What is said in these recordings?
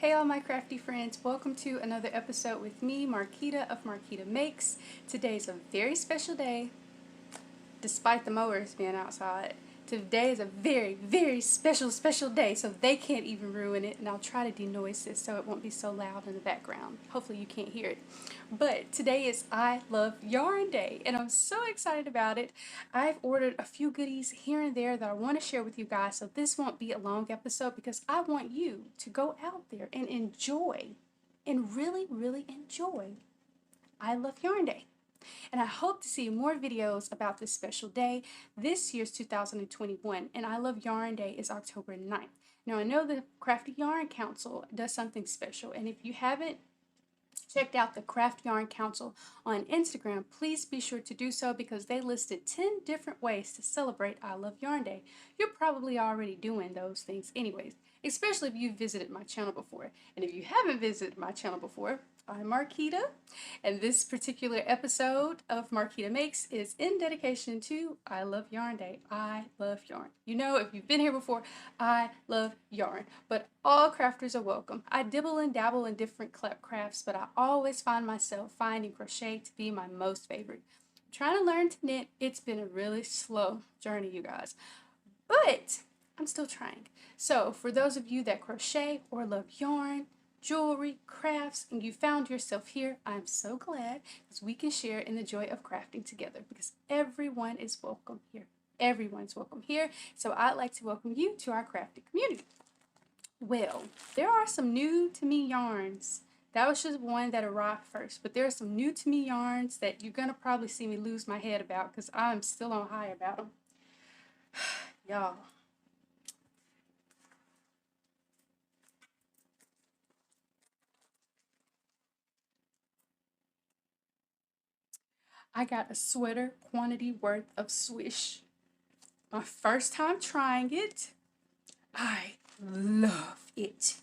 Hey all my crafty friends, welcome to another episode with me, Marquita of Marquita Makes. Today's a very special day, despite the mowers being outside. Today is a very special day, so they can't even ruin it, and I'll try to denoise this so it won't be so loud in the background. Hopefully you can't hear it. But today is I Love Yarn Day, and I'm so excited about it. I've ordered a few goodies here and there that I want to share with you guys, so this won't be a long episode because I want you to go out there and enjoy, and really enjoy I Love Yarn Day. And I hope to see more videos about this special day. This year's 2021, and I Love Yarn Day is October 9th. Now I know the Crafty Yarn Council does something special, and if you haven't checked out the Craft Yarn Council on Instagram, please be sure to do so because they listed 10 different ways to celebrate I Love Yarn Day. You're probably already doing those things anyways, especially if you've visited my channel before. And if you haven't visited my channel before, I'm Marquita, and this particular episode of Marquita Makes is in dedication to I Love Yarn Day. I love yarn. You know, if you've been here before, I love yarn, but all crafters are welcome. I dibble and dabble in different crafts, but I always find myself finding crochet to be my most favorite. I'm trying to learn to knit. It's been a really slow journey, you guys, but I'm still trying. So for those of you that crochet or love yarn, jewelry, crafts, and you found yourself here, I'm so glad because we can share in the joy of crafting together because everyone is welcome here. Everyone's welcome here. So I'd like to welcome you to our crafting community. Well, there are some new to me yarns. That was just one that arrived first, but there are some new to me yarns that you're going to probably see me lose my head about because I'm still on high about them. Y'all. I got a sweater quantity worth of Swish. My first time trying it. I love it.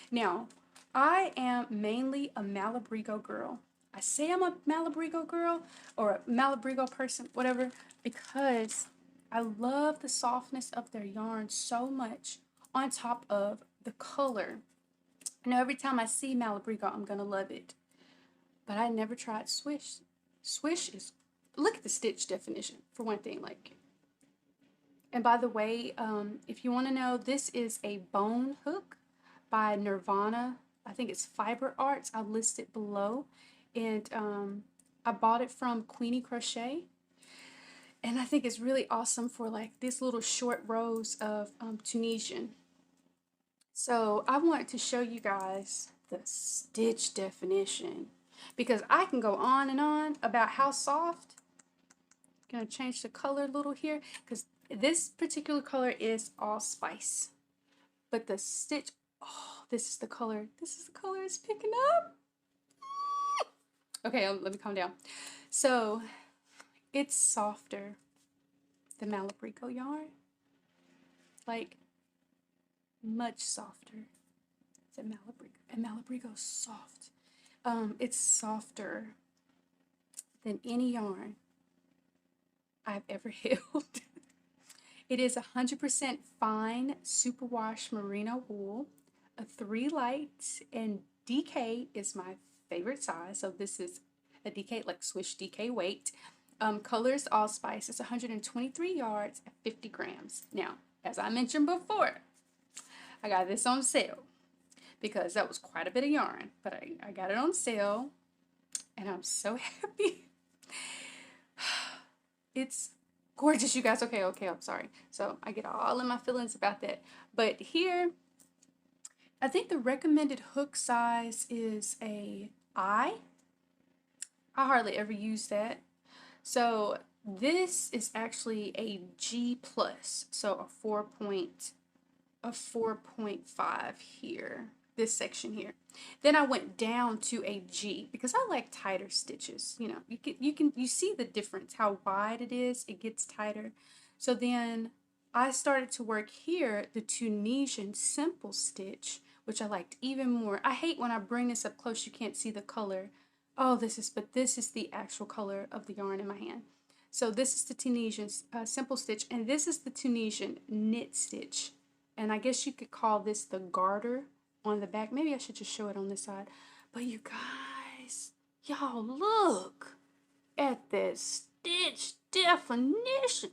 Now, I am mainly a Malabrigo girl. I say I'm a Malabrigo girl or a Malabrigo person, whatever, because I love the softness of their yarn so much on top of the color. I know every time I see Malabrigo, I'm going to love it. But I never tried Swish. Swish is, look at the stitch definition for one thing, like, and by the way, if you want to know, this is a bone hook by Nirvana. I think it's Fiber Arts. I'll list it below, and I bought it from Queenie Crochet, and I think it's really awesome for like these little short rows of Tunisian. So I wanted to show you guys the stitch definition because I can go on and on about how soft. I'm gonna change the color a little here because this particular color is allspice, but the stitch, oh, this is the color it's picking up. Okay, let me calm down. So it's softer than Malabrigo yarn, like much softer than Malabrigo, and Malabrigo's soft. It's softer than any yarn I've ever held. It is 100% fine superwash merino wool, a 3 light, and DK is my favorite size. So this is a DK, like Swish DK weight. Colors allspice. It's 123 yards at 50 grams. Now, as I mentioned before, I got this on sale because that was quite a bit of yarn, but I got it on sale and I'm so happy. It's gorgeous, you guys. Okay, I'm sorry. So I get all in my feelings about that. But here, I think the recommended hook size is a I. I hardly ever use that. So this is actually a G plus, so a 4.5 here, this section here. Then I went down to a G because I like tighter stitches. You know, you see the difference, how wide it is, it gets tighter. So then I started to work here the Tunisian simple stitch, which I liked even more. I hate when I bring this up close, you can't see the color. Oh, this is the actual color of the yarn in my hand. So this is the Tunisian simple stitch, and this is the Tunisian knit stitch. And I guess you could call this the garter on the back. Maybe I should just show it on this side. But you guys, y'all look at this stitch definition.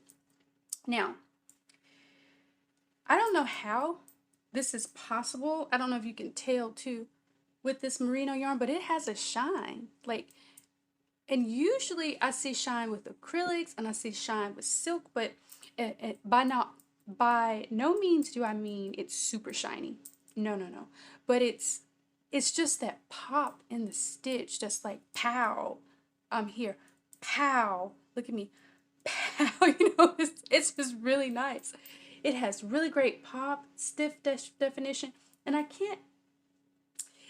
Now, I don't know how this is possible. I don't know if you can tell too with this merino yarn, but it has a shine. Like, and usually I see shine with acrylics and I see shine with silk, but by no means do I mean it's super shiny. No, no, no. But it's just that pop in the stitch, just like pow. I'm here. Pow. Look at me. Pow. You know, it's just really nice. It has really great pop, stiff definition, and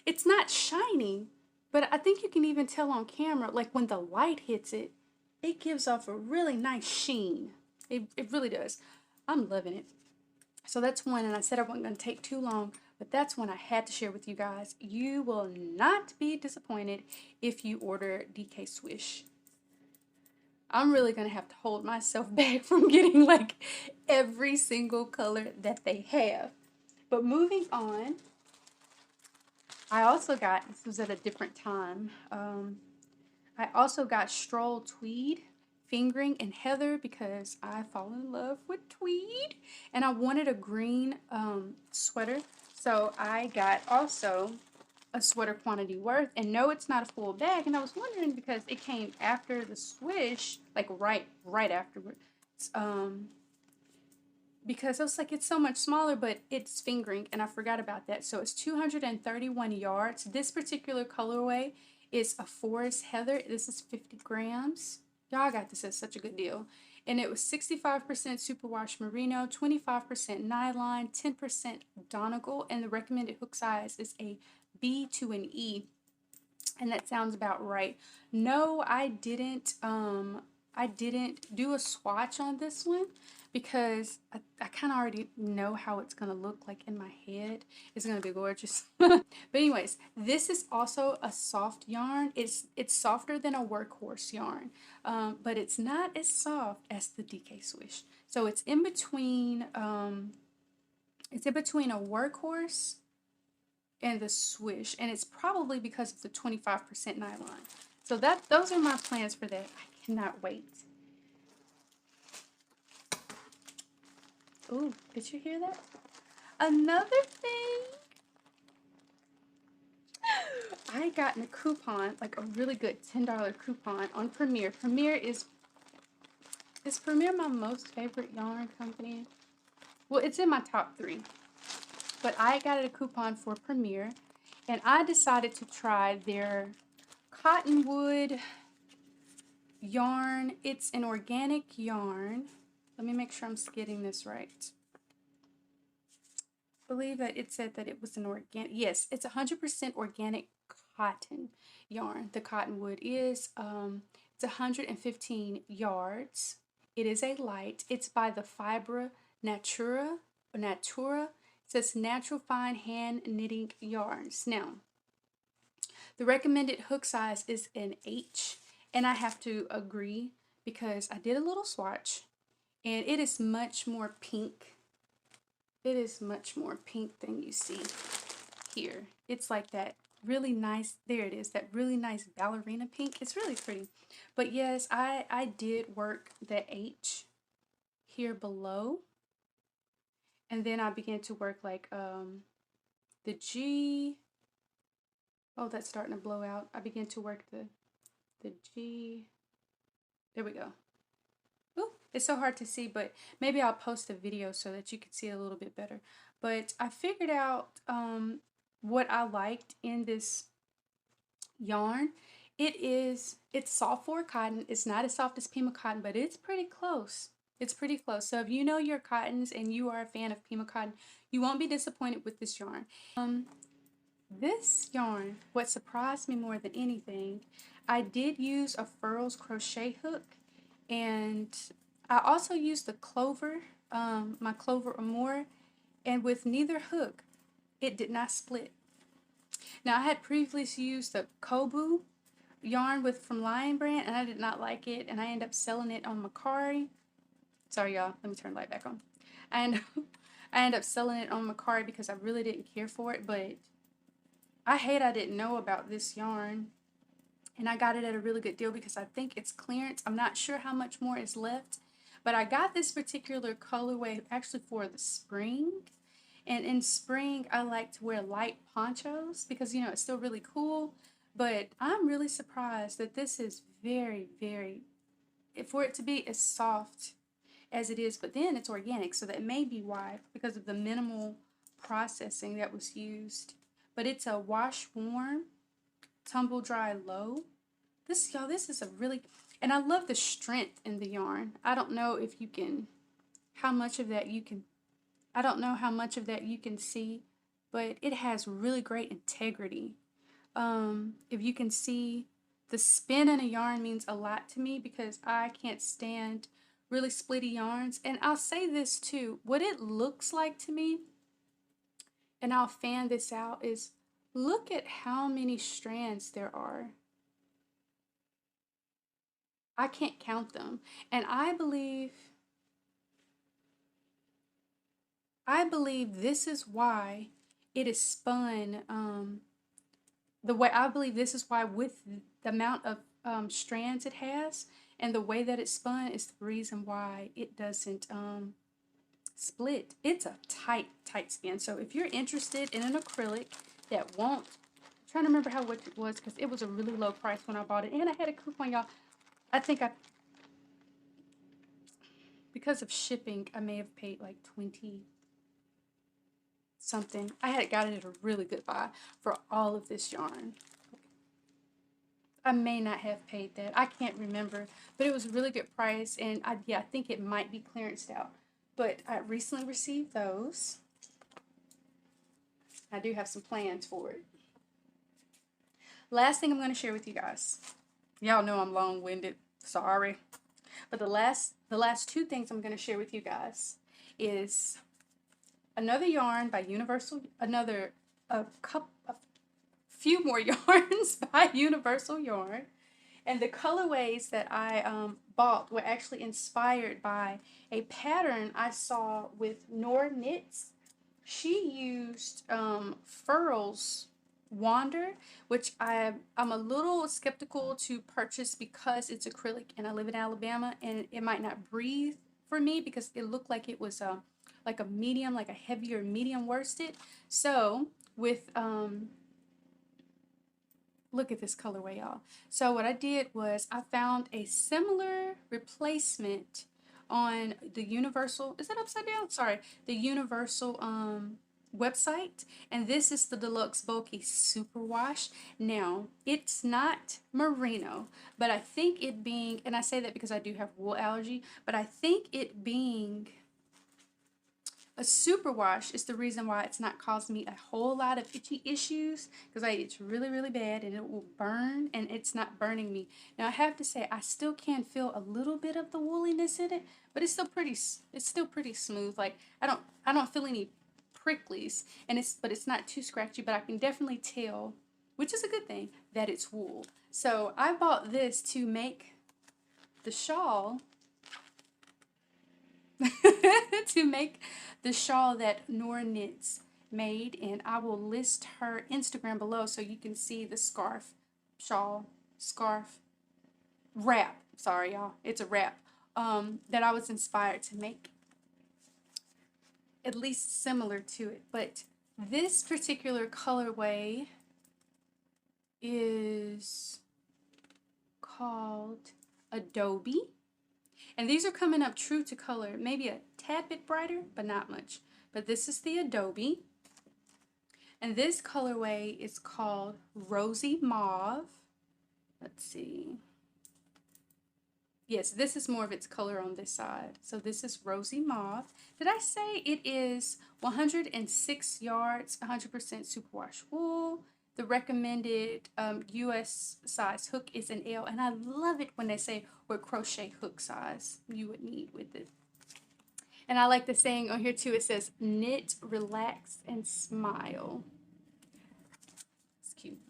it's not shiny, but I think you can even tell on camera, like when the light hits it, it gives off a really nice sheen. It really does. I'm loving it. So that's one, and I said I wasn't going to take too long, but that's one I had to share with you guys. You will not be disappointed if you order DK Swish. I'm really going to have to hold myself back from getting like every single color that they have. But moving on, I also got, this was at a different time, I also got Stroll Tweed fingering and heather because I fall in love with tweed and I wanted a green sweater, so I got also a sweater quantity worth, and no, it's not a full bag, and I was wondering because it came after the swish, like right afterwards, because I was like, it's so much smaller, but it's fingering, and I forgot about that. So it's 231 yards. This particular colorway is a forest heather. This is 50 grams. Y'all got this at such a good deal. And it was 65% superwash merino, 25% nylon, 10% Donegal, and the recommended hook size is a B to an E. And that sounds about right. No, I didn't do a swatch on this one because I kind of already know how it's going to look like in my head. It's going to be gorgeous. But anyways, this is also a soft yarn. It's softer than a workhorse yarn, but it's not as soft as the DK Swish. So it's in between a workhorse and the Swish, and it's probably because of the 25% nylon. So those are my plans for that. I cannot wait. Ooh, did you hear that? Another thing, I got in a coupon, like a really good $10 coupon on Premier. Is Premier my most favorite yarn company? Well, it's in my top 3. But I got a coupon for Premier, and I decided to try their Cottonwood yarn. It's an organic yarn. Let me make sure I'm getting this right. I believe that it said that it was an organic. Yes, it's 100% organic cotton yarn. The Cottonwood is it's 115 yards. It is a light. It's by the Fibra Natura. It says natural fine hand knitting yarns. Now, the recommended hook size is an H, and I have to agree because I did a little swatch, and it is much more pink. It is much more pink than you see here. It's like that really nice, there it is, that really nice ballerina pink. It's really pretty. But yes, I did work the H here below, and then I began to work like the G. Oh, that's starting to blow out. I began to work the G. There we go. Ooh, it's so hard to see, but maybe I'll post a video so that you can see it a little bit better. But I figured out what I liked in this yarn. It's soft for cotton. It's not as soft as Pima cotton, but it's pretty close. It's pretty close. So if you know your cottons and you are a fan of Pima cotton, you won't be disappointed with this yarn. This yarn, what surprised me more than anything, I did use a Furls crochet hook, and I also used the Clover, my Clover Amour, and with neither hook, it did not split. Now, I had previously used the Kobu yarn from Lion Brand, and I did not like it, and I ended up selling it on Macari. Sorry, y'all. Let me turn the light back on. And I ended up selling it on my card because I really didn't care for it, but I didn't know about this yarn. And I got it at a really good deal because I think it's clearance. I'm not sure how much more is left, but I got this particular colorway actually for the spring. And in spring, I like to wear light ponchos because, you know, it's still really cool. But I'm really surprised that this is very, very, for it to be as soft as it is, but then it's organic, so that may be why, because of the minimal processing that was used. But it's a wash warm, tumble dry low. This, y'all, this is a really, and I love the strength in the yarn. I don't know if you can, how much of that you can, I don't know how much of that you can see, but it has really great integrity. If you can see, the spin in a yarn means a lot to me because I can't stand really splitty yarns. And I'll say this too, what it looks like to me, and I'll fan this out, is look at how many strands there are. I can't count them. And I believe this is why it is spun the way. I believe this is why, with the amount of strands it has and the way that it's spun, is the reason why it doesn't split. It's a tight spin. So if you're interested in an acrylic that won't, I'm trying to remember how much it was because it was a really low price when I bought it, and I had a coupon, y'all. I think because of shipping, I may have paid like 20 something. I had got it at a really good buy for all of this yarn. I may not have paid that. I can't remember, but it was a really good price, and I think it might be clearanced out. But I recently received those. I do have some plans for it. Last thing I'm going to share with you guys. Y'all know I'm long-winded. Sorry. But the last two things I'm going to share with you guys is another yarn by Universal, a few more yarns by Universal Yarn. And the colorways that I bought were actually inspired by a pattern I saw with Noor knits. She used Furl's Wander, which I'm a little skeptical to purchase because it's acrylic and I live in Alabama and it might not breathe for me because it looked like it was like a medium, like a heavier medium worsted. So with look at this colorway, y'all. So what I did was I found a similar replacement on the Universal, is that upside down? Sorry, the Universal website, and this is the Deluxe Bulky Superwash. Now, it's not merino, but I think it being, and I say that because I do have wool allergy, but I think it being a superwash is the reason why it's not causing me a whole lot of itchy issues, because it's really, really bad and it will burn, and it's not burning me. Now I have to say I still can feel a little bit of the wooliness in it, but it's still pretty smooth. Like I don't feel any pricklies, and but it's not too scratchy, but I can definitely tell, which is a good thing, that it's wool. So I bought this to make the shawl to make the shawl that Noor Knits made, and I will list her Instagram below so you can see the wrap, sorry y'all, it's a wrap, that I was inspired to make, at least similar to it. But this particular colorway is called Adobe. And these are coming up true to color, maybe a tad bit brighter, but not much. But this is the Adobe. And this colorway is called Rosy Mauve. Let's see. Yes, this is more of its color on this side. So this is Rosy Mauve. Did I say it is 106 yards, 100% superwash wool? The recommended US size hook is an L, and I love it when they say what crochet hook size you would need with it. And I like the saying on here too, it says knit, relax, and smile. It's cute.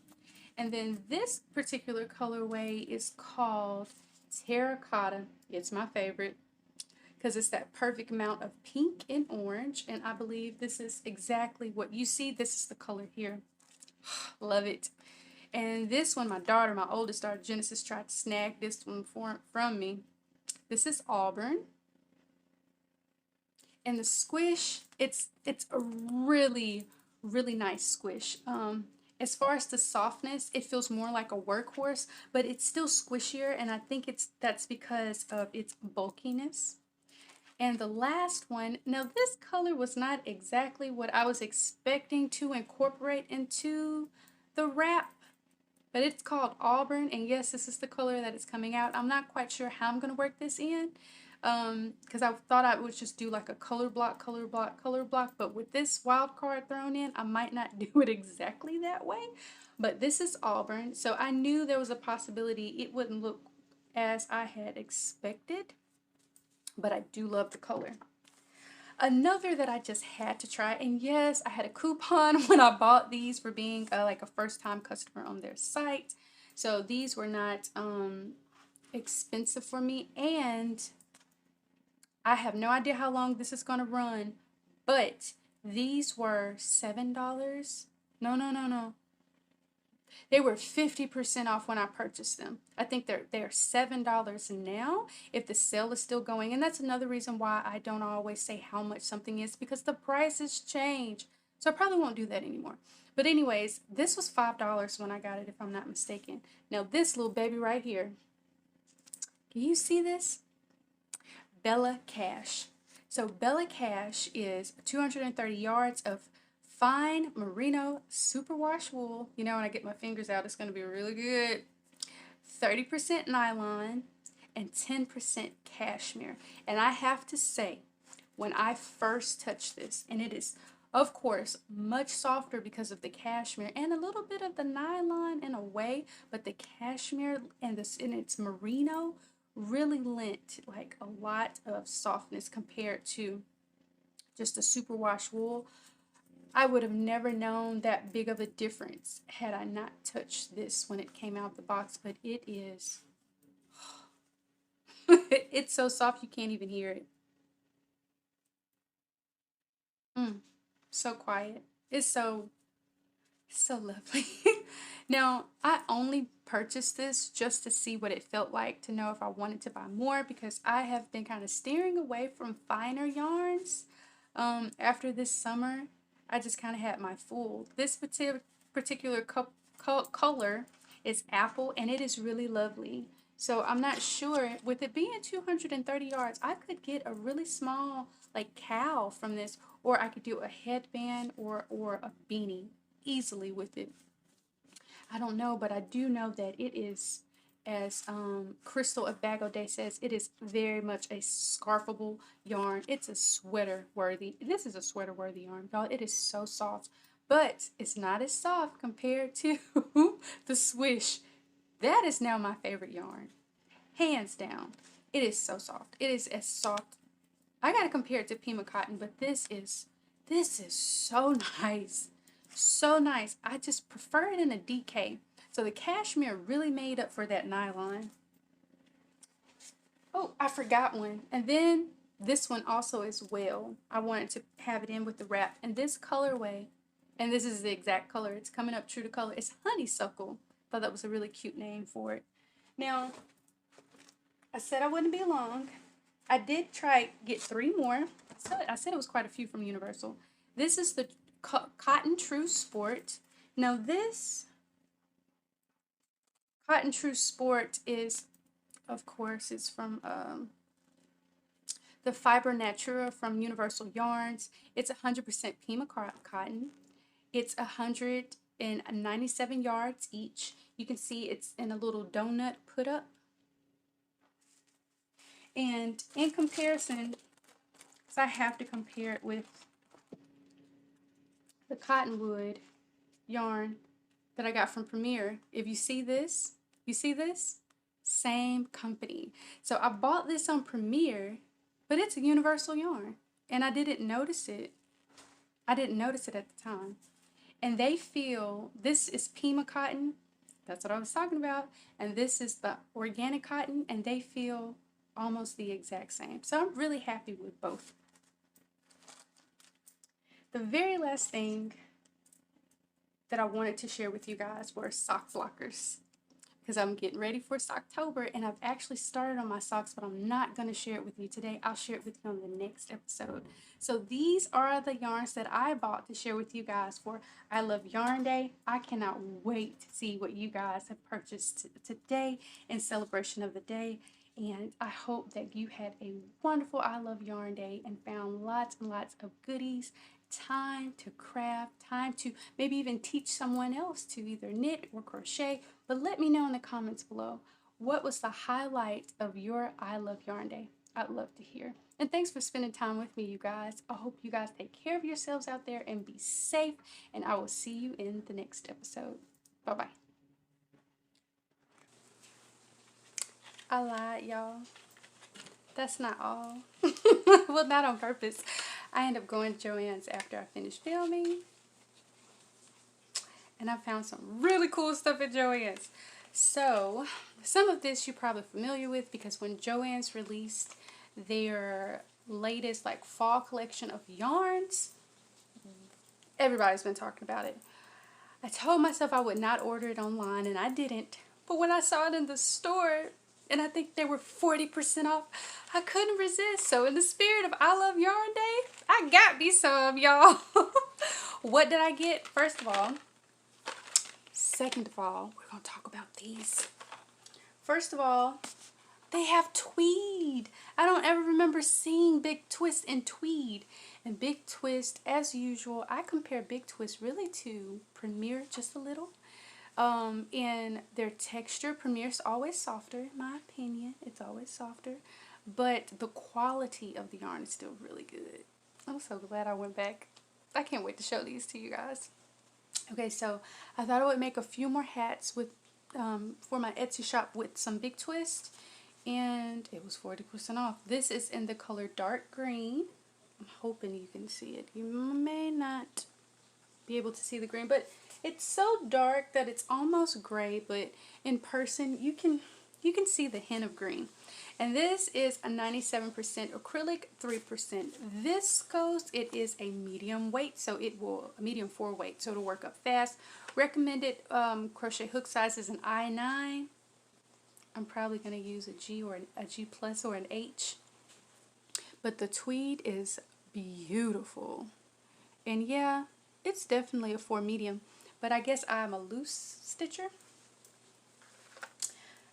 And then this particular colorway is called Terracotta. It's my favorite. because it's that perfect amount of pink and orange, and I believe this is exactly what you see. This is the color here. Love it. And this one, my daughter, my oldest daughter, Genesis, tried to snag this one from me. This is Auburn. And the squish, it's a really, really nice squish. As far as the softness, it feels more like a workhorse, but it's still squishier, and I think that's because of its bulkiness. And the last one, now this color was not exactly what I was expecting to incorporate into the wrap, but it's called Auburn, and yes, this is the color that is coming out. I'm not quite sure how I'm going to work this in, because I thought I would just do like a color block, but with this wild card thrown in, I might not do it exactly that way. But this is Auburn, so I knew there was a possibility it wouldn't look as I had expected, but I do love the color. Another that I just had to try, and yes, I had a coupon when I bought these for being like a first-time customer on their site, so these were not expensive for me, and I have no idea how long this is going to run, but these were $7. No. They were 50% off when I purchased them. I think they're $7 now if the sale is still going. And that's another reason why I don't always say how much something is, because the prices change. So I probably won't do that anymore. But anyways, this was $5 when I got it, if I'm not mistaken. Now this little baby right here, can you see this? Bella Cash. So Bella Cash is 230 yards of fine merino superwash wool. You know, when I get my fingers out, it's going to be really good. 30% nylon and 10% cashmere. And I have to say, when I first touched this, and it is, of course, much softer because of the cashmere and a little bit of the nylon in a way, but the cashmere and its merino really lent like a lot of softness compared to just the superwash wool. I would have never known that big of a difference had I not touched this when it came out of the box, but it is, it's so soft you can't even hear it. So quiet. It's so lovely. Now, I only purchased this just to see what it felt like, to know if I wanted to buy more, because I have been kind of steering away from finer yarns. After this summer, I just kind of had my full. This particular color is apple, and it is really lovely. So I'm not sure, with it being 230 yards, I could get a really small like cowl from this, or I could do a headband or a beanie easily with it. I don't know, but I do know that it is, as Crystal of Bag O' Day says, it is very much a scarfable yarn. It's a sweater worthy. This is a sweater worthy yarn, y'all. It is so soft, but it's not as soft compared to the Swish. That is now my favorite yarn, hands down. It is so soft. It is as soft. I gotta compare it to Pima cotton, but this is so nice. So nice. I just prefer it in a DK. So the cashmere really made up for that nylon. Oh, I forgot one. And then this one also as well. I wanted to have it in with the wrap. And this colorway, and this is the exact color, it's coming up true to color, it's honeysuckle. Thought that was a really cute name for it. Now, I said I wouldn't be long. I did try get 3 more. So I said it was quite a few from Universal. This is the Cotton True Sport. Now this Cotton True Sport is, of course, it's from the Fibra Natura from Universal Yarns. It's 100% Pima cotton. It's 197 yards each. You can see it's in a little donut put up. And in comparison, so I have to compare it with the Cottonwood yarn that I got from Premier. If you see this, same company. So I bought this on Premier, but it's a Universal yarn, and I didn't notice it. I didn't notice it at the time. And they feel, this is Pima cotton, that's what I was talking about, and this is the organic cotton, and they feel almost the exact same. So I'm really happy with both. The very last thing that I wanted to share with you guys were sock blockers, because I'm getting ready for Socktober, and I've actually started on my socks, but I'm not going to share it with you today. I'll share it with you on the next episode. So these are the yarns that I bought to share with you guys for I Love Yarn Day. I cannot wait to see what you guys have purchased today in celebration of the day. And I hope that you had a wonderful I Love Yarn Day and found lots and lots of goodies, time to craft, time to maybe even teach someone else to either knit or crochet. But let me know in the comments below, what was the highlight of your I Love Yarn Day? I'd love to hear. And thanks for spending time with me, you guys. I hope you guys take care of yourselves out there and be safe. And I will see you in the next episode. Bye-bye. I lied, y'all. That's not all. Well, not on purpose. I ended up going to JoAnn's after I finished filming. And I found some really cool stuff at JoAnn's. So, some of this you're probably familiar with, because when JoAnn's released their latest like fall collection of yarns, everybody's been talking about it. I told myself I would not order it online, and I didn't. But when I saw it in the store, and I think they were 40% off, I couldn't resist. So in the spirit of I Love Yarn Day, I got me some, y'all. What did I get? First of all, second of all, we're going to talk about these. First of all, they have tweed. I don't ever remember seeing Big Twist in tweed. And Big Twist, as usual, I compare Big Twist really to Premier just a little. In their texture, Premier's always softer, in my opinion. It's always softer. But the quality of the yarn is still really good. I'm so glad I went back. I can't wait to show these to you guys. Okay, so I thought I would make a few more hats with for my Etsy shop with some Big Twist, and it was 40% off. This is in the color dark green. I'm hoping you can see it. You may not be able to see the green, but it's so dark that it's almost gray, but in person you can see the hint of green. And this is a 97% acrylic, 3% viscose. It is a medium weight, so it will, a medium 4 weight, so it'll work up fast. Recommended crochet hook size is an I9. I'm probably going to use a G or a G plus or an H. But the tweed is beautiful. And yeah, it's definitely a 4 medium, but I guess I'm a loose stitcher.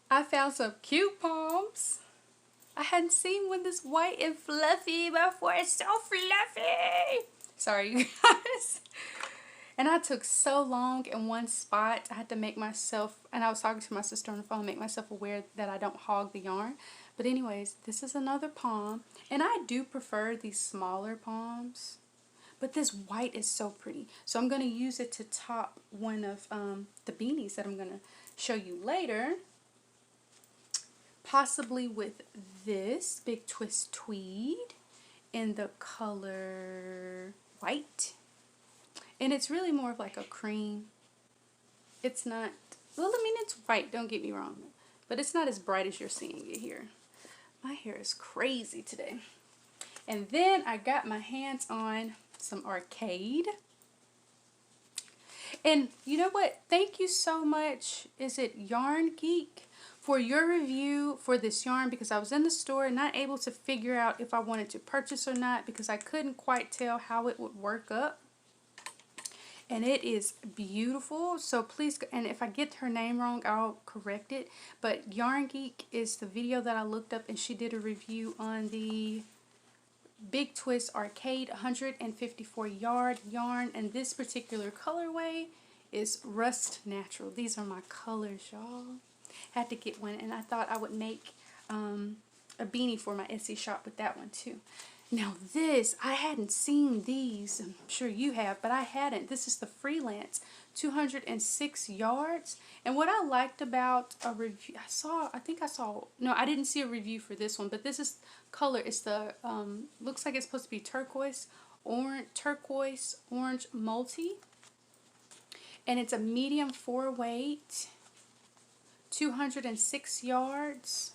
I found some cute Poms. I hadn't seen one this white and fluffy before. It's so fluffy. Sorry, you guys. And I took so long in one spot. I had to make myself, and I was talking to my sister on the phone, make myself aware that I don't hog the yarn. But anyways, this is another Pom. And I do prefer these smaller Poms. But this white is so pretty. So I'm going to use it to top one of the beanies that I'm going to show you later. Possibly with this Big Twist tweed in the color white. And it's really more of like a cream. It's not, well, I mean, it's white, don't get me wrong. But it's not as bright as you're seeing it here. My hair is crazy today. And then I got my hands on some Arcade. And you know what? Thank you so much. Is it Yarn Geek? For your review for this yarn, because I was in the store not able to figure out if I wanted to purchase or not, because I couldn't quite tell how it would work up. And it is beautiful, so please, and if I get her name wrong, I'll correct it. But Yarn Geek is the video that I looked up, and she did a review on the Big Twist Arcade 154 yard yarn, and this particular colorway is Rust Natural. These are my colors, y'all. Had to get one, and I thought I would make a beanie for my Etsy shop with that one too. Now this, I hadn't seen these. I'm sure you have, but I hadn't. This is the Freelance 206 yards. And what I liked about a review, no, I didn't see a review for this one, but this is color. It's the, looks like it's supposed to be turquoise orange multi. And it's a medium 4 weight. 206 yards.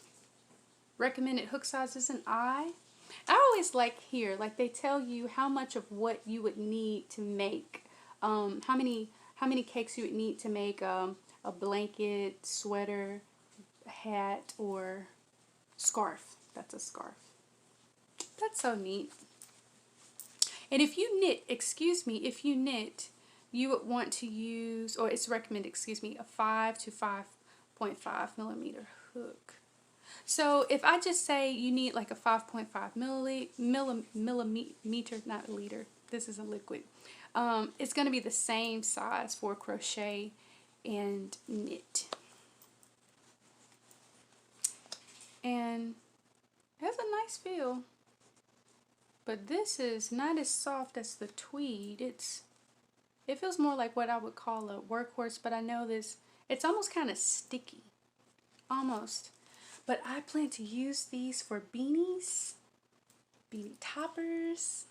recommended hook sizes and I always like here, like they tell you how much of what you would need to make, how many cakes you would need to make a blanket, sweater, hat, or scarf. That's a scarf. That's so neat. And if you knit, if you knit, you would want to use, or it's recommended, a 5 to 5.5 millimeter hook. So if I just say you need like a 5.5 millimeter, not liter, this is a liquid, it's going to be the same size for crochet and knit. And it has a nice feel. But this is not as soft as the tweed. It feels more like what I would call a workhorse, but I know it's almost kind of sticky. Almost. But I plan to use these for beanies, beanie toppers.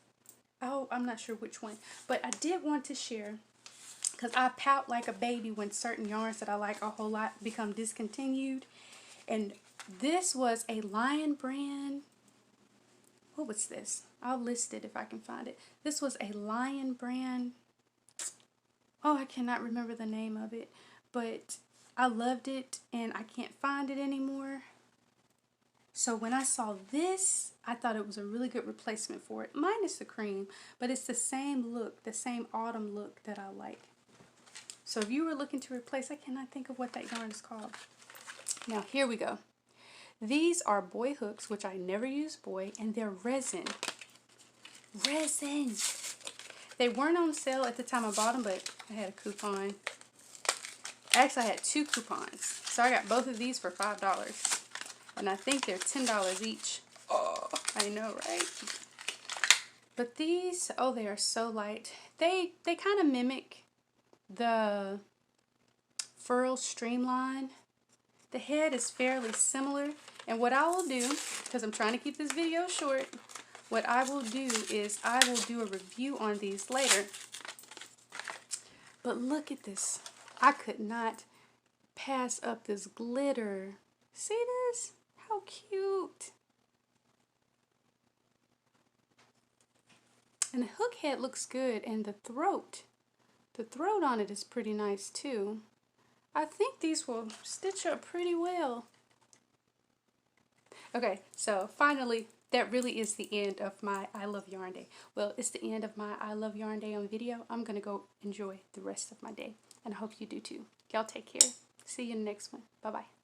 Oh, I'm not sure which one. But I did want to share, because I pout like a baby when certain yarns that I like a whole lot become discontinued. And this was a Lion brand. What was this? I'll list it if I can find it. This was a Lion brand. Oh, I cannot remember the name of it. But I loved it and I can't find it anymore. So when I saw this, I thought it was a really good replacement for it. Minus the cream, but it's the same look, the same autumn look that I like. So if you were looking to replace, I cannot think of what that yarn is called. Now here we go. These are Boye hooks, which I never use Boye, and they're resin. Resin! They weren't on sale at the time I bought them, but I had a coupon. Actually, I had 2 coupons. So I got both of these for $5. And I think they're $10 each. Oh, I know, right? But these, oh, they are so light. They kind of mimic the Furl Streamline. The head is fairly similar. And what I will do, because I'm trying to keep this video short, what I will do is I will do a review on these later. But look at this. I could not pass up this glitter. See this? How cute. And the hook head looks good, and the throat on it is pretty nice too. I think these will stitch up pretty well. Okay, so finally, that really is the end of my I Love Yarn Day. Well, it's the end of my I Love Yarn Day on video. I'm going to go enjoy the rest of my day, and I hope you do too. Y'all take care. See you in the next one. Bye-bye.